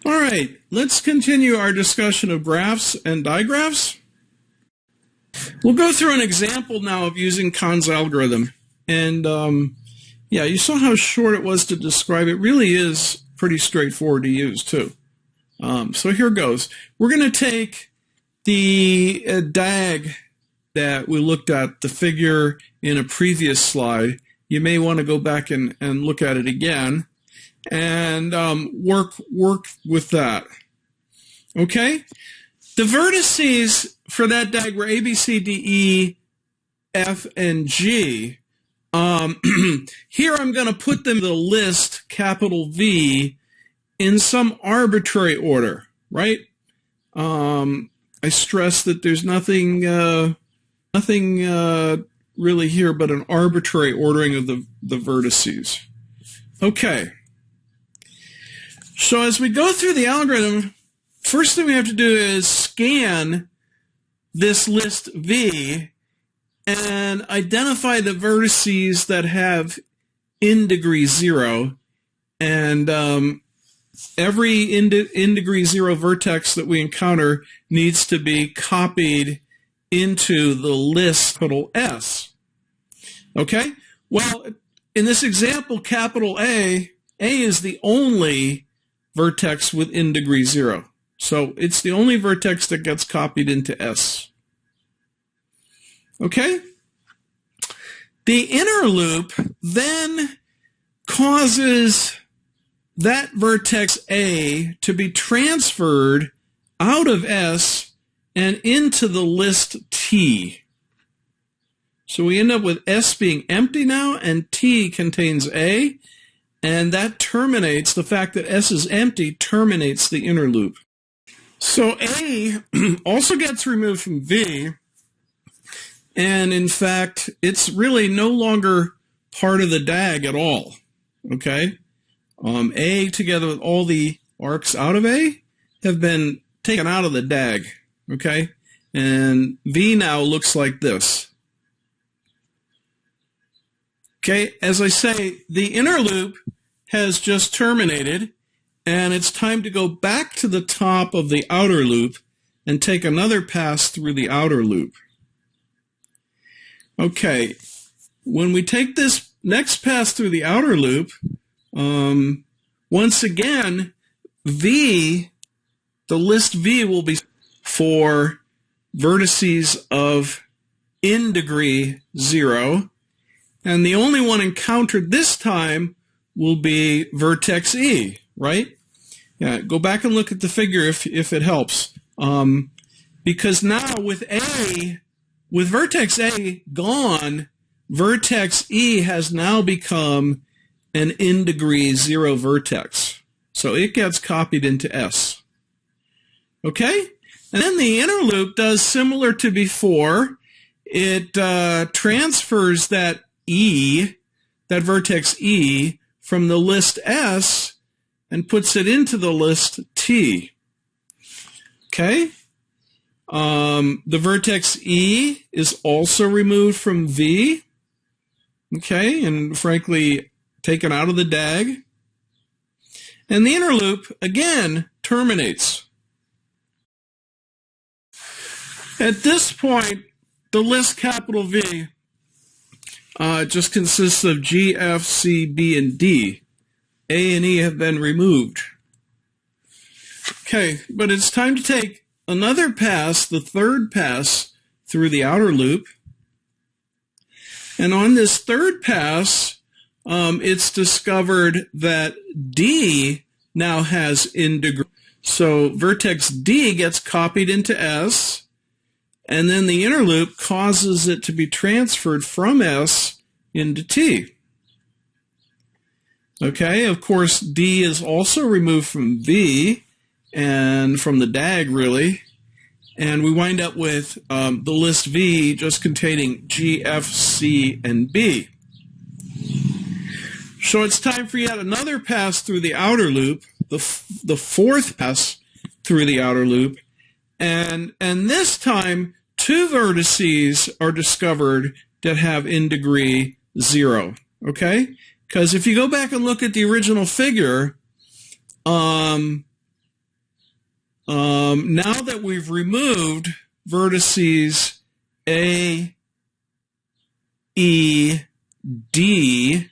All right, let's continue our discussion of graphs and digraphs. We'll go through an example now of using Kahn's algorithm. And yeah, you saw how short it was to describe. It really is pretty straightforward to use too. So here goes. We're going to take the DAG that we looked at, the figure in a previous slide. You may want to go back and look at it again and work with that. Okay? The vertices for that DAG were A, B, C, D, E, F, and G. Here I'm going to put them in the list, capital V, in some arbitrary order, right? I stress that there's nothing really here but an arbitrary ordering of the vertices. Okay. So as we go through the algorithm, first thing we have to do is scan this list V and identify the vertices that have inDegree 0. And every inDegree 0 vertex that we encounter needs to be copied into the list capital S. Okay? Well, in this example, capital A is the only vertex with inDegree 0. So it's the only vertex that gets copied into S. Okay? The inner loop then causes that vertex A to be transferred out of S and into the list T. So we end up with S being empty now, and T contains A, and that terminates, the fact that S is empty terminates the inner loop. So A also gets removed from V, and in fact, it's really no longer part of the DAG at all, okay? A, together with all the arcs out of A, have been taken out of the DAG, okay? And V now looks like this. Okay, as I say, the inner loop has just terminated, and it's time to go back to the top of the outer loop and take another pass through the outer loop. Okay, when we take this next pass through the outer loop, once again, V, the list V will be for vertices of inDegree 0, and the only one encountered this time will be vertex E, right? Yeah, go back and look at the figure if it helps. Because now with vertex A gone, vertex E has now become an inDegree 0 vertex. So it gets copied into S. Okay? And then the inner loop does similar to before. It transfers that E, that vertex E, from the list S and puts it into the list T. Okay? The vertex E is also removed from V. Okay? And frankly, taken out of the DAG. And the inner loop, again, terminates. At this point, the list capital V just consists of G, F, C, B, and D. A and E have been removed. Okay, but it's time to take another pass, the third pass, through the outer loop. And on this third pass, it's discovered that D now has inDegree. So vertex D gets copied into S, and then the inner loop causes it to be transferred from S into T. Okay, of course, D is also removed from V and from the DAG, really. And we wind up with the list V just containing G, F, C, and B. So it's time for yet another pass through the outer loop, the fourth pass through the outer loop. And this time, two vertices are discovered that have inDegree 0, okay? Because if you go back and look at the original figure, now that we've removed vertices A, E, D,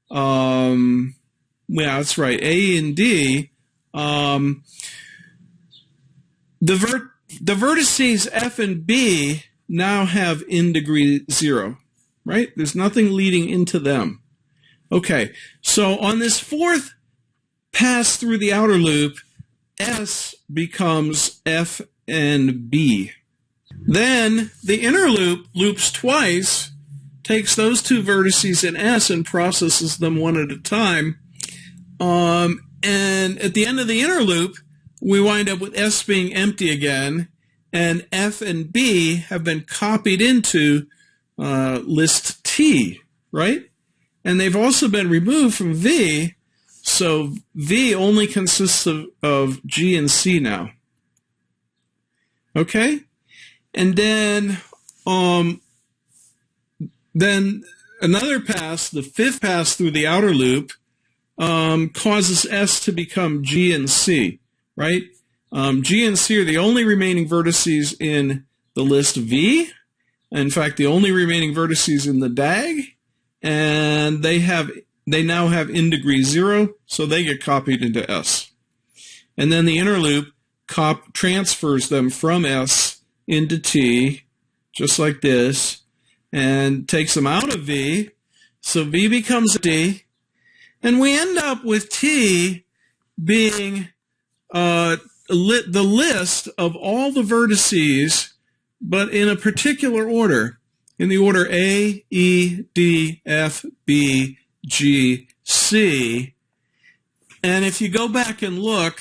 yeah, that's right, A and D, the vertices F and B now have inDegree 0, right? There's nothing leading into them. Okay, so on this fourth pass through the outer loop, S becomes F and B. Then the inner loop loops twice, takes those two vertices in S and processes them one at a time. And at the end of the inner loop, we wind up with S being empty again, and F and B have been copied into list T, right? And they've also been removed from V, so V only consists of G and C now. Okay? And then another pass, the fifth pass through the outer loop, causes S to become G and C, right? G and C are the only remaining vertices in the list V. In fact, the only remaining vertices in the DAG, and they now have inDegree 0, so they get copied into S. And then the inner loop transfers them from S into T, just like this, and takes them out of V, so V becomes D, and we end up with T being the list of all the vertices, but in a particular order, in the order A, E, D, F, B, G, C. And if you go back and look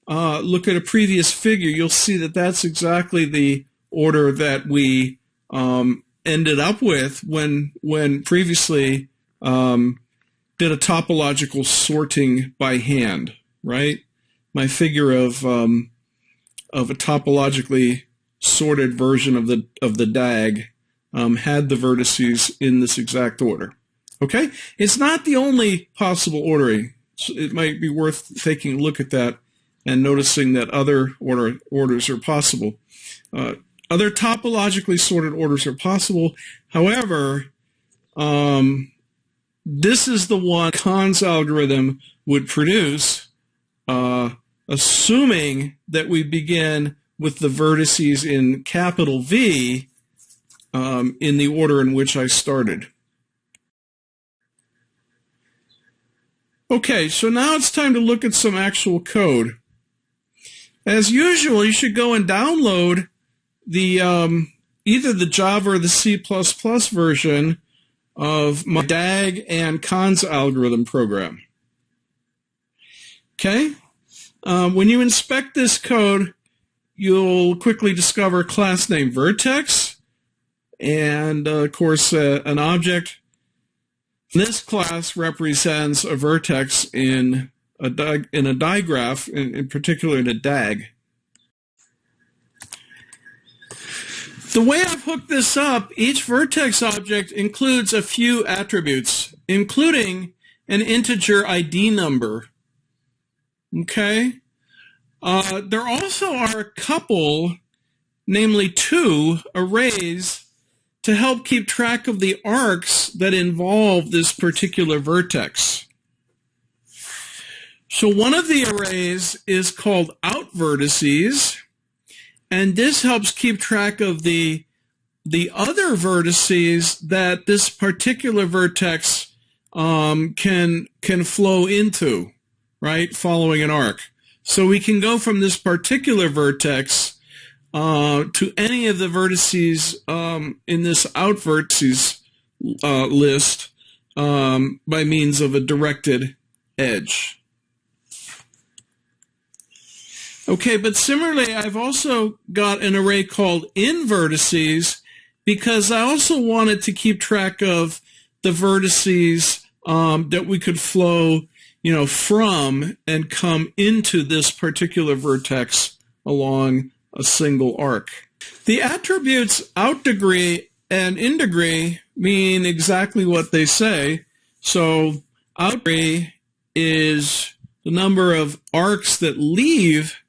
at a previous figure, you'll see that that's exactly the order that we ended up with when previously did a topological sorting by hand, right? My figure of a topologically sorted version of the DAG had the vertices in this exact order. Okay, it's not the only possible ordering. So it might be worth taking a look at that and noticing that other orders are possible. Other topologically sorted orders are possible. However, this is the one Kahn's algorithm would produce, assuming that we begin with the vertices in capital V in the order in which I started. Okay, so now it's time to look at some actual code. As usual, you should go and download the either the Java or the C++ version of my DAG and Kahn's algorithm program. Okay? When you inspect this code, you'll quickly discover a class named vertex, and of course an object. This class represents a vertex in a digraph, in particular in a DAG. The way I've hooked this up, each vertex object includes a few attributes, including an integer ID number. Okay? There also are a couple, namely 2, arrays to help keep track of the arcs that involve this particular vertex. So one of the arrays is called out vertices, and this helps keep track of the other vertices that this particular vertex can flow into, right, following an arc. So we can go from this particular vertex to any of the vertices in this out vertices list by means of a directed edge. Okay, but similarly, I've also got an array called in vertices because I also wanted to keep track of the vertices that we could flow, from and come into this particular vertex along a single arc. The attributes outDegree and inDegree mean exactly what they say. So outDegree is the number of arcs that leave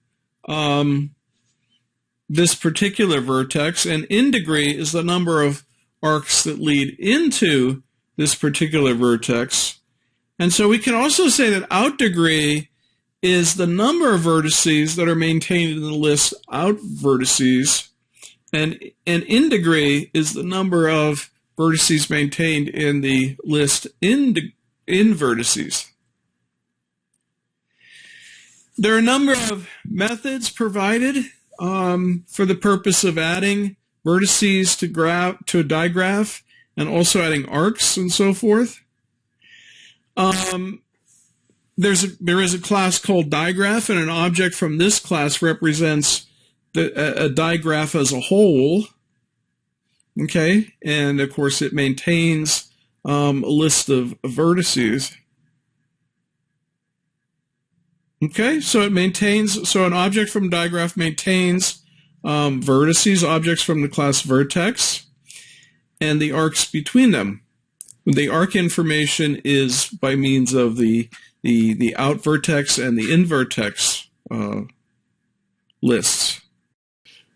this particular vertex, and inDegree is the number of arcs that lead into this particular vertex. And so we can also say that outDegree is the number of vertices that are maintained in the list out vertices, and inDegree is the number of vertices maintained in the list in vertices. There are a number of methods provided for the purpose of adding vertices to a digraph and also adding arcs and so forth. There is a class called Digraph, and an object from this class represents a digraph as a whole. Okay, and of course it maintains a list of vertices. Okay, so an object from Digraph maintains vertices, objects from the class vertex, and the arcs between them. The arc information is by means of the out vertex and the in vertex lists.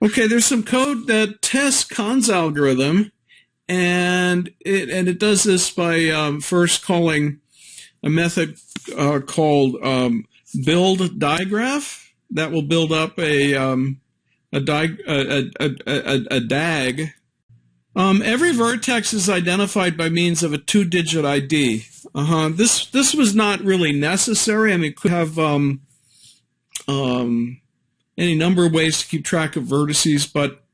Okay, there's some code that tests Kahn's algorithm, and it does this by first calling a method called buildDigraph that will build up a DAG. Every vertex is identified by means of a 2-digit ID. This was not really necessary. I mean, it could have any number of ways to keep track of vertices, but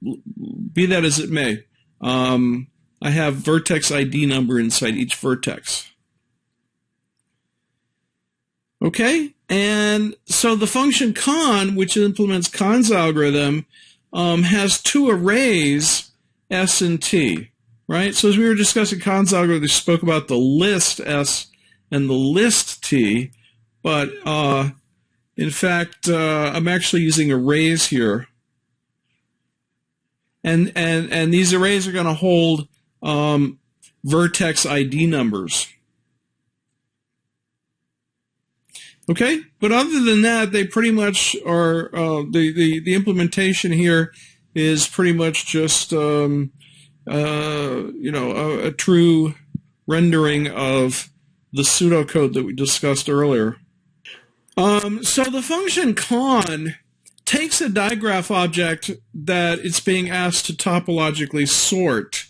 be that as it may, I have vertex ID number inside each vertex. Okay, and so the function Kahn, which implements Kahn's algorithm, has two arrays, S and T, right? So as we were discussing Kahn's algorithm, we spoke about the list S and the list T, but in fact, I'm actually using arrays here. And these arrays are going to hold vertex ID numbers. Okay, but other than that, they pretty much are, the implementation here is pretty much just, a true rendering of the pseudocode that we discussed earlier. So the function Kahn takes a digraph object that it's being asked to topologically sort.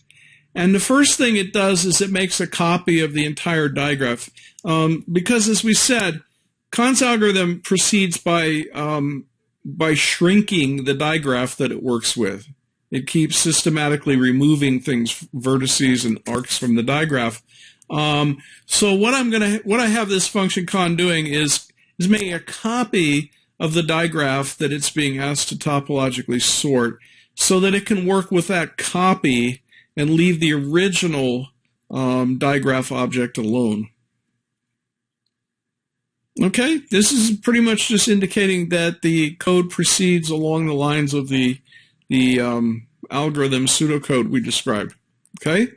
And the first thing it does is it makes a copy of the entire digraph. Because as we said, Kahn's algorithm proceeds by shrinking the digraph that it works with. It keeps systematically removing things, vertices and arcs from the digraph. So what I have this function Kahn doing is making a copy of the digraph that it's being asked to topologically sort, so that it can work with that copy and leave the original digraph object alone. Okay, this is pretty much just indicating that the code proceeds along the lines of the algorithm pseudocode we described. Okay,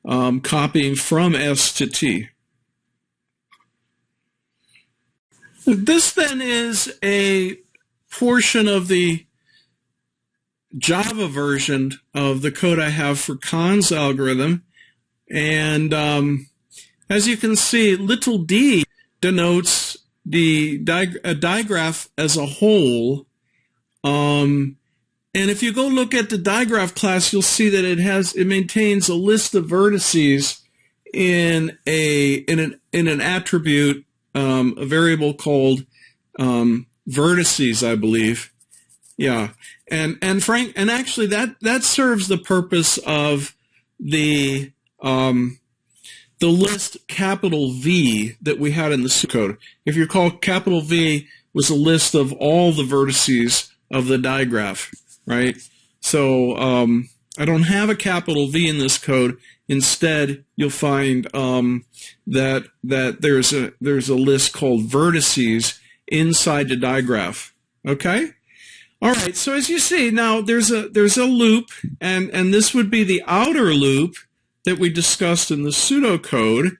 copying from S to T. This then is a portion of the Java version of the code I have for Kahn's algorithm, and as you can see, little d denotes a digraph as a whole. And if you go look at the digraph class, you'll see that it maintains a list of vertices in an attribute, a variable called vertices, I believe. Yeah, and actually that serves the purpose of the list capital V that we had in the pseudocode. If you recall, capital V was a list of all the vertices of the digraph, right? So I don't have a capital V in this code. Instead, you'll find that there's a list called vertices inside the digraph. Okay. All right. So as you see now, there's a loop, and this would be the outer loop that we discussed in the pseudocode.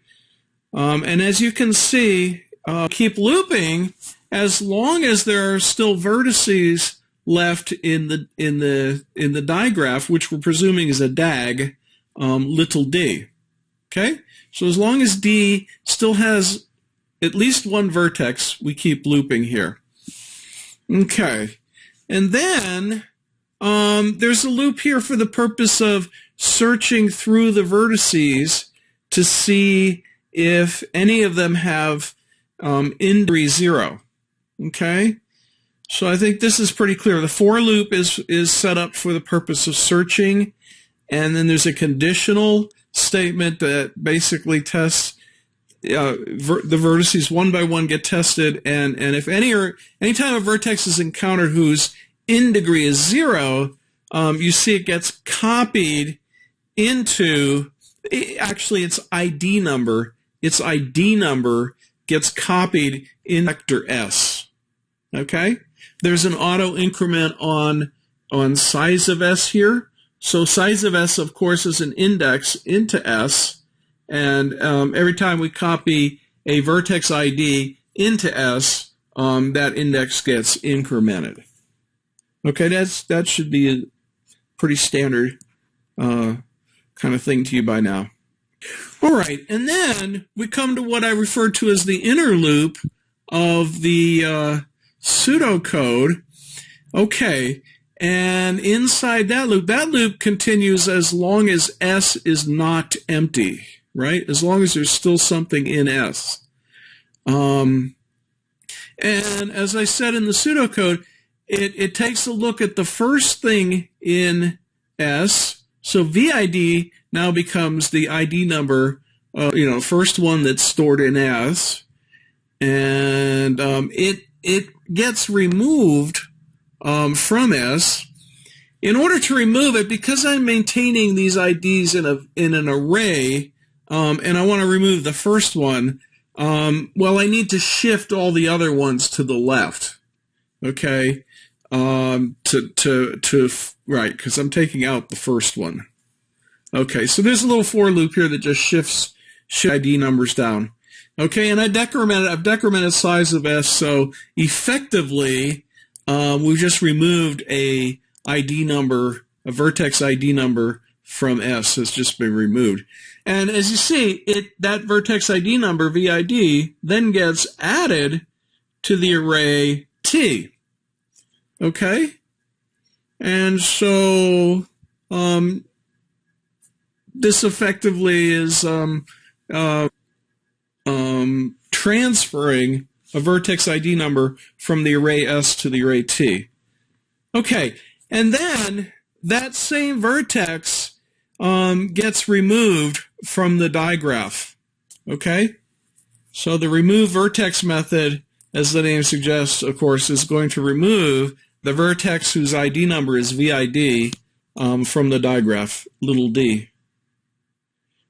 And as you can see, keep looping, as long as there are still vertices left in the digraph, which we're presuming is a DAG, little d. Okay, so as long as D still has at least one vertex, we keep looping here. Okay, and then there's a loop here for the purpose of searching through the vertices to see if any of them have inDegree 0. Okay, so I think this is pretty clear. The for loop is set up for the purpose of searching, and then there's a conditional statement that basically tests the vertices one by one get tested, and if anytime a vertex is encountered whose inDegree is 0, you see it gets copied into, actually its ID number. Its ID number gets copied in vector S. Okay? There's an auto increment on size of S here. So size of S, of course, is an index into S, and every time we copy a vertex ID into S, that index gets incremented. Okay, that should be a pretty standard kind of thing to you by now. All right, and then we come to what I refer to as the inner loop of the pseudocode. Okay, and inside that loop continues as long as S is not empty, right? As long as there's still something in S. And as I said in the pseudocode, it takes a look at the first thing in S. So VID now becomes the ID number, first one that's stored in S. And it gets removed from S. In order to remove it, because I'm maintaining these IDs in an array, and I want to remove the first one, well, I need to shift all the other ones to the left. Okay, right, because I'm taking out the first one. Okay, so there's a little for loop here that just shifts ID numbers down. Okay, and I've decremented size of S, so effectively, we've just removed a ID number, a vertex ID number from S has just been removed. And as you see, that vertex ID number, VID, then gets added to the array T. Okay? And so this effectively is transferring a vertex ID number from the array S to the array T. Okay, and then that same vertex gets removed from the digraph. Okay, so the remove vertex method, as the name suggests, of course, is going to remove the vertex whose ID number is VID from the digraph, little d.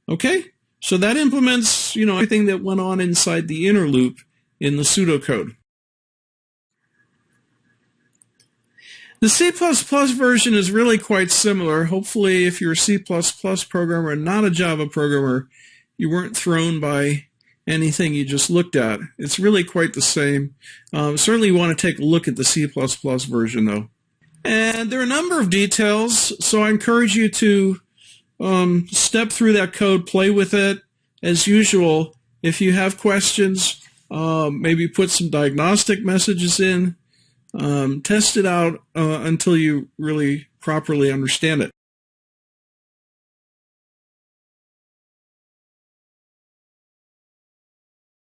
Okay, so that implements, everything that went on inside the inner loop in the pseudocode. The C++ version is really quite similar. Hopefully, if you're a C++ programmer and not a Java programmer, you weren't thrown by anything you just looked at. It's really quite the same. Certainly, you want to take a look at the C++ version, though. And there are a number of details, so I encourage you to step through that code, play with it. As usual, if you have questions, maybe put some diagnostic messages in. Test it out until you really properly understand it.